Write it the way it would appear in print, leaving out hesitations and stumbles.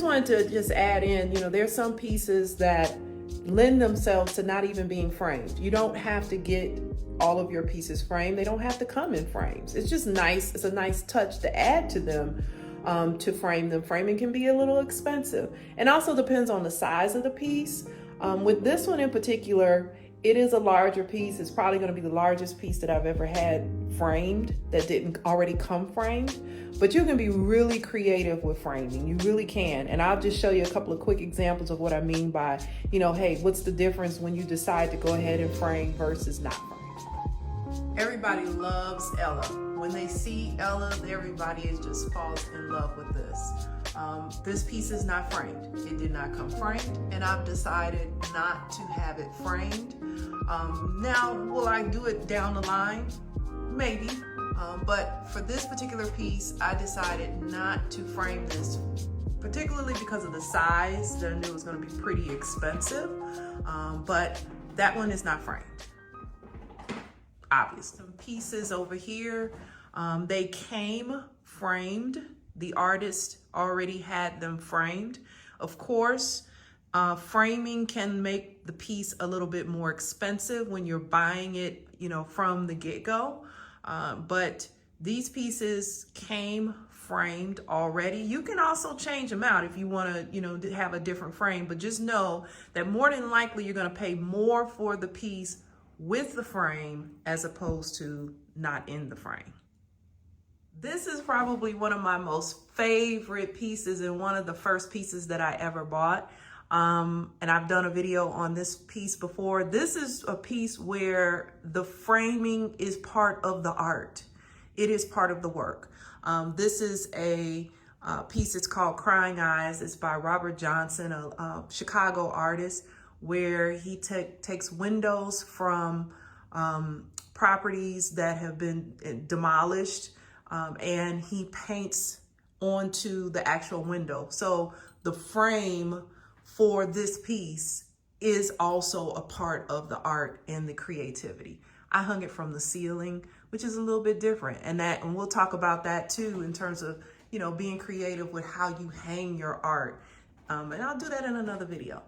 wanted to just add in, there's some pieces that lend themselves to not even being framed. You don't have to get all of your pieces framed. They don't have to come in frames. It's just nice. It's a nice touch to add to them, to frame them. Framing can be a little expensive, and also depends on the size of the piece. With this one in particular, it is a larger piece. It's probably going to be the largest piece that I've ever had framed that didn't already come framed. But you can be really creative with framing. You really can. And I'll just show you a couple of quick examples of what I mean by, hey, what's the difference when you decide to go ahead and frame versus not frame? Everybody loves Ella. When they see Ella, everybody just falls in love with this. This piece is not framed. It did not come framed, and I've decided not to have it framed. Now, will I do it down the line? Maybe. But for this particular piece, I decided not to frame this, particularly because of the size. I knew it was going to be pretty expensive, but that one is not framed. Obviously. Some pieces over here, they came framed. The artist already had them framed. Of course, framing can make the piece a little bit more expensive when you're buying it, from the get-go. But these pieces came framed already. You can also change them out if you want to, have a different frame, but just know that more than likely you're going to pay more for the piece with the frame as opposed to not in the frame. This is probably one of my most favorite pieces and one of the first pieces that I ever bought. And I've done a video on this piece before. This is a piece where the framing is part of the art. It is part of the work. This is a piece, it's called Crying Eyes. It's by Robert Johnson, a Chicago artist, where he takes windows from properties that have been demolished, and he paints onto the actual window. So the frame for this piece is also a part of the art and the creativity. I hung it from the ceiling, which is a little bit different. And we'll talk about that too, in terms of, being creative with how you hang your art. And I'll do that in another video.